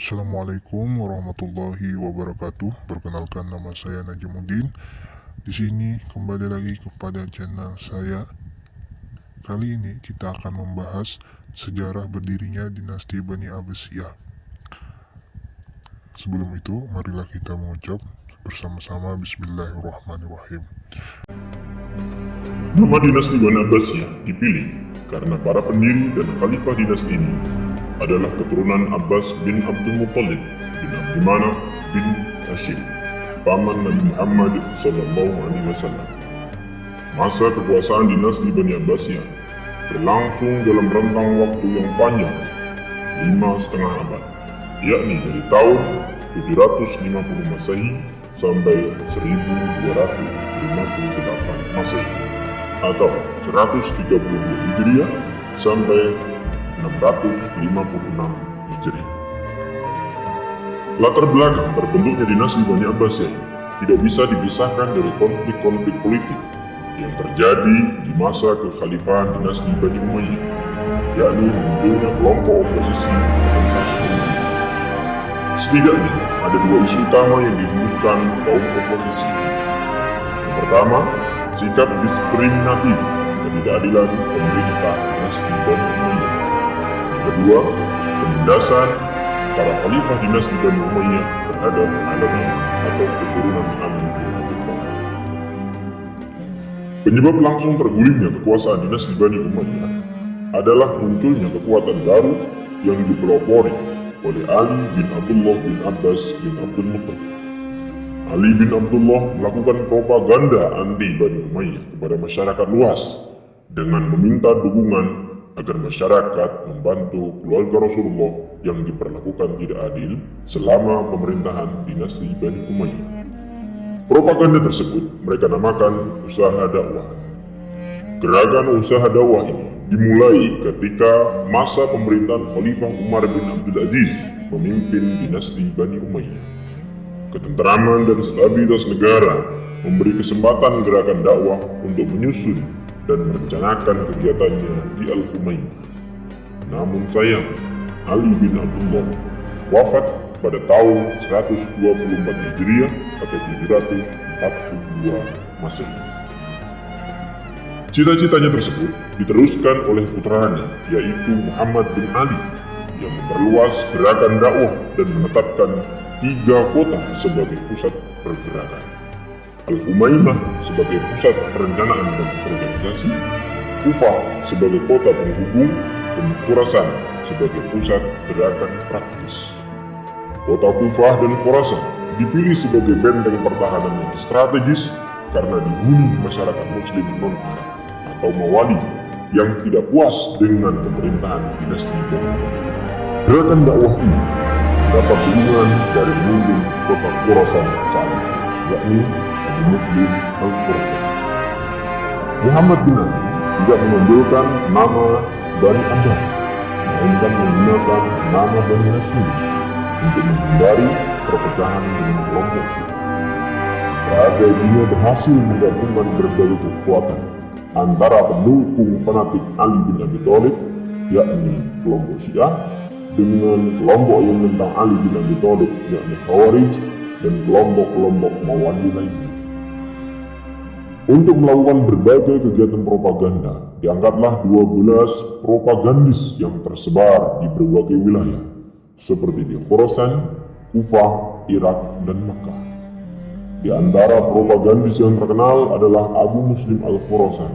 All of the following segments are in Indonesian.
Assalamualaikum warahmatullahi wabarakatuh. Perkenalkan, nama saya Najimuddin. Di sini kembali lagi kepada channel saya. Kali ini kita akan membahas sejarah berdirinya dinasti Bani Abbasiyah. Sebelum itu, marilah kita mengucap bersama-sama Bismillahirrahmanirrahim. Nama dinasti Bani Abbasiyah dipilih karena para pendiri dan khalifah dinasti ini adalah keturunan Abbas bin Abdul Muttalib bin Abdul Manaf bin Hashim, paman Nabi Muhammad SAW. Masa kekuasaan dinasti Bani Abbasiyah berlangsung dalam rentang waktu yang panjang, 5,5 abad, yakni dari tahun 750 Masehi sampai 1258 Masehi, atau 132 Hijriah sampai 656 Hijriah. Latar belakang terbentuknya dinasti Bani Abbasiyah tidak bisa dipisahkan dari konflik-konflik politik yang terjadi di masa kekhalifahan dinasti Bani Umayyah, yakni munculnya kelompok oposisi. Setidaknya ada dua isu utama yang dihembuskan kaum oposisi. Yang pertama, sikap diskriminatif ketidakadilan pemerintah dinasti Bani Umayyah. Yang kedua, penindasan para khalifah dinasti Bani Umayyah terhadap Alawiyah atau keturunan Ali bin Abi Thalib. Penyebab langsung tergulingnya kekuasaan dinasti Bani Umayyah adalah munculnya kekuatan baru yang dipelopori oleh Ali bin Abdullah bin Abbas bin Abdul Muttalib. Ali bin Abdullah melakukan propaganda anti Bani Umayyah kepada masyarakat luas dengan meminta dukungan agar masyarakat membantu keluarga Rasulullah yang diperlakukan tidak adil selama pemerintahan dinasti Bani Umayyah. Propaganda tersebut mereka namakan usaha dakwah. Gerakan usaha dakwah ini dimulai ketika masa pemerintahan Khalifah Umar bin Abdul Aziz memimpin dinasti Bani Umayyah. Ketentraman dan stabilitas negara memberi kesempatan gerakan dakwah untuk menyusun dan merencanakan kegiatannya di Al-Humaimah. Namun sayang, Ali bin Abdullah wafat pada tahun 124 Hijriah atau 742 Masehi. Cita-citanya tersebut diteruskan oleh putranya, yaitu Muhammad bin Ali, yang memperluas gerakan dakwah dan menetapkan 3 kota sebagai pusat pergerakan. Al-Humaimah sebagai pusat perencanaan dan organisasi, Kufah sebagai kota penghubung, dan Khurasan sebagai pusat gerakan praktis. Kota Kufah dan Khurasan dipilih sebagai benteng pertahanan yang strategis karena dihuni masyarakat muslim non-Arab atau Mawali yang tidak puas dengan pemerintahan dinasti Bani Umayyah. Gerakan dakwah ini mendapat dukungan dari pemimpin kota Khurasan saat itu, yakni Abu Muslim Al-Khurasan. Muhammad bin Ali tidak mengambilkan nama Bani Abbas, melainkan menggunakan nama Bani Hashim untuk menghindari perpecahan dengan kelompok Syiah. Strateginya berhasil menggabungkan berbagai kekuatan antara pendukung fanatik Ali bin Abi Thalib, yakni kelompok Syiah, dengan kelompok yang menentang Ali bin Abi Thalib, yakni Khawarij, dan kelompok-kelompok Mawali lainnya. Untuk melakukan berbagai kegiatan propaganda, diangkatlah 12 propagandis yang tersebar di berbagai wilayah, seperti di Khurasan, Kufah, Irak, dan Makkah. Di antara propagandis yang terkenal adalah Abu Muslim Al-Khurasan,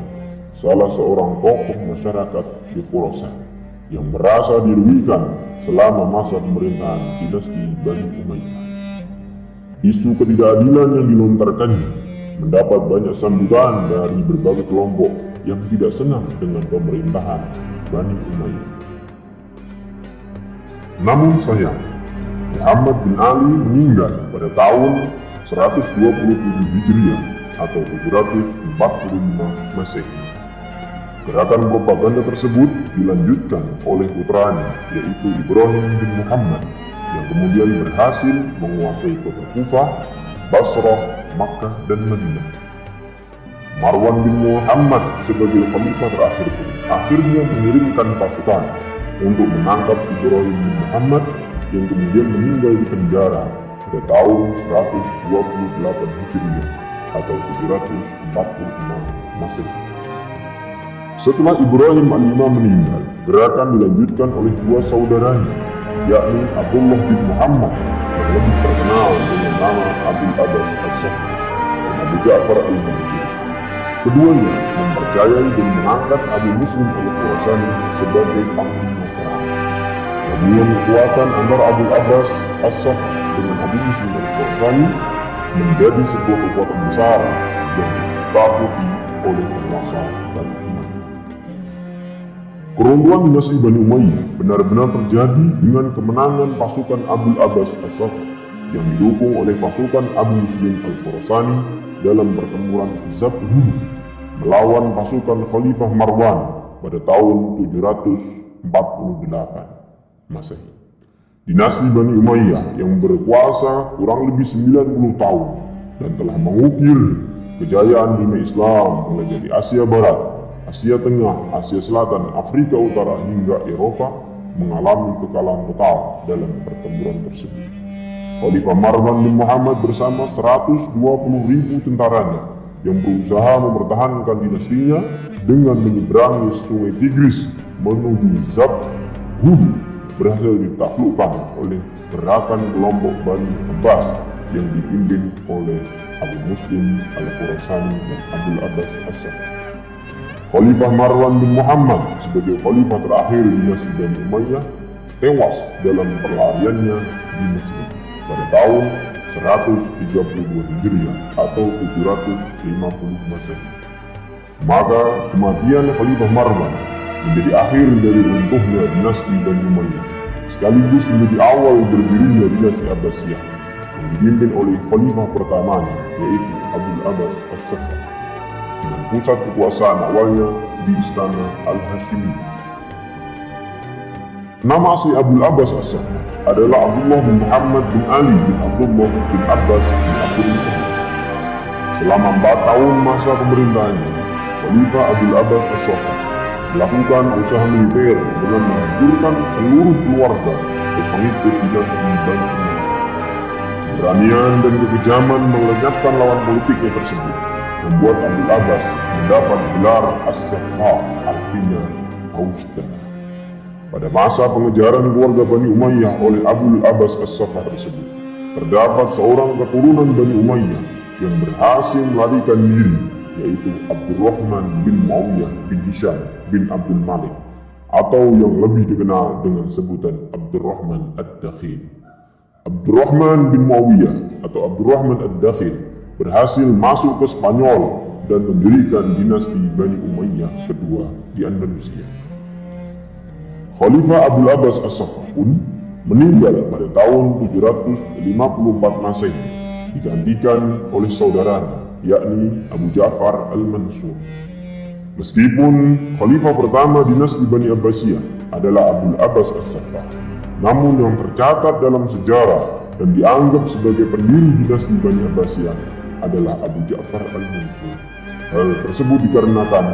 salah seorang tokoh masyarakat di Khurasan, yang merasa dirugikan selama masa pemerintahan dinasti Bani Umayyah. Isu ketidakadilan yang dilontarkannya mendapat banyak sambutan dari berbagai kelompok yang tidak senang dengan pemerintahan Bani Umayyah. Namun sayang, Muhammad bin Ali meninggal pada tahun 127 Hijriah atau 745 Masehi. Gerakan propaganda tersebut dilanjutkan oleh putranya, yaitu Ibrahim bin Muhammad, yang kemudian berhasil menguasai kota Kufah, Basrah, Makkah, dan Madinah. Marwan bin Muhammad sebagai khalifah terakhir pun akhirnya mengirimkan pasukan untuk menangkap Ibrahim bin Muhammad yang kemudian meninggal di penjara pada tahun 128 Hijriah atau 746 Masehi. Setelah Ibrahim al-Imam meninggal, gerakan dilanjutkan oleh dua saudaranya, yakni Abdullah bin Muhammad yang lebih terkenal dengan nama Abul Abbas as-Saffah dan Abu Ja'far al-Mansur. Keduanya mempercayai dan mengangkat Abu Muslim al-Khurasani sebagai panglima perang. Gabungan kekuatan antara Abul Abbas as-Saffah dengan Abu Muslim al-Khurasani menjadi sebuah kekuatan besar yang ditakuti oleh penguasa Bani Umayyah. Keruntuhan dinasti Bani Umayyah benar-benar terjadi dengan kemenangan pasukan Abul Abbas as-Saffah yang didukung oleh pasukan Abu Muslim al-Khurasani dalam pertempuran Zabhud melawan pasukan Khalifah Marwan pada tahun 748 Masehi. Dinasti Bani Umayyah yang berkuasa kurang lebih 90 tahun dan telah mengukir kejayaan dunia Islam mulai dari Asia Barat, Asia Tengah, Asia Selatan, Afrika Utara hingga Eropa mengalami kekalahan total dalam pertempuran tersebut. Khalifah Marwan bin Muhammad bersama 120.000 tentaranya yang berusaha mempertahankan dinastinya dengan menyeberangi sungai Tigris menuju Zabhud berhasil ditaklukkan oleh gerakan kelompok Bani Abbas yang dipimpin oleh Abu Muslim al-Khurasani dan Abul Abbas as-Saffah. Khalifah Marwan bin Muhammad sebagai khalifah terakhir dinasti Bani Umayyah tewas dalam pelariannya di Mesir pada tahun 132 Hijriah atau 750 Masehi. Maka kematian Khalifah Marwan menjadi akhir dari runtuhnya dinasti Bani Umayyah, sekaligus menjadi awal berdirinya dinasti Abbasiyah yang dipimpin oleh khalifah pertamanya, yaitu Abul Abbas as-Saffah, dengan pusat kekuasaan awalnya di Istana Al-Hashimiyah. Nama asli Abul Abbas as-Saffah adalah Abdullah bin Muhammad bin Ali bin Abdullah bin Abbas bin Abdul Muttalib. Selama 4 tahun masa pemerintahannya, Khalifah Abul Abbas as-Saffah melakukan usaha militer dengan menghancurkan seluruh keluarga dan pengikut dinasti Bani Umayyah. Keberanian dan kekejaman melenyapkan lawan politiknya tersebut membuat Abul Abbas mendapat gelar As-Saffah, artinya haus darah. Pada masa pengejaran keluarga Bani Umayyah oleh Abul Abbas as-Saffah tersebut, terdapat seorang keturunan Bani Umayyah yang berhasil melarikan diri, yaitu Abdurrahman bin Muawiyah bin Hisham bin Abdul Malik, atau yang lebih dikenal dengan sebutan Abdurrahman ad-Dakhil. Abdurrahman bin Muawiyah atau Abdurrahman ad-Dakhil berhasil masuk ke Spanyol dan mendirikan dinasti Bani Umayyah kedua di Andalusia. Khalifah Abul Abbas as-Saffah pun meninggal pada tahun 754 Masehi, digantikan oleh saudaranya, yakni Abu Ja'far al-Mansur. Meskipun khalifah pertama dinasti Bani Abbasiyah adalah Abul Abbas as-Saffah, namun yang tercatat dalam sejarah dan dianggap sebagai pendiri dinasti Bani Abbasiyah adalah Abu Ja'far al-Mansur. Hal tersebut dikarenakan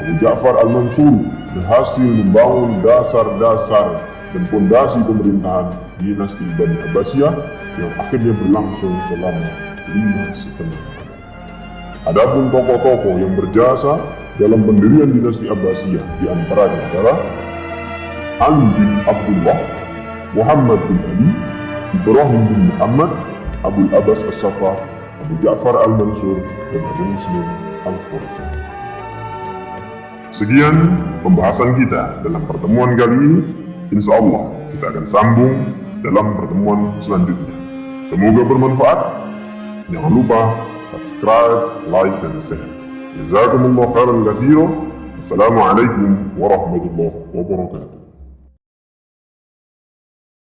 Abu Ja'far al-Mansur berhasil membangun dasar-dasar dan fondasi pemerintahan dinasti Bani Abbasiyah yang akhirnya berlangsung selama 5,5 abad. Adapun tokoh-tokoh yang berjasa dalam pendirian dinasti Abbasiyah diantaranya adalah Ali bin Abdullah, Muhammad bin Ali, Ibrahim bin Muhammad, Abul Abbas as-Saffah, Abu Ja'far al-Mansur, dan Abu Muslim al-Khurasani. Sekian pembahasan kita dalam pertemuan kali ini. Insya Allah kita akan sambung dalam pertemuan selanjutnya. Semoga bermanfaat. Jangan lupa subscribe, like, dan share. Jazakumullah khairan katsiran. Assalamualaikum warahmatullahi wabarakatuh.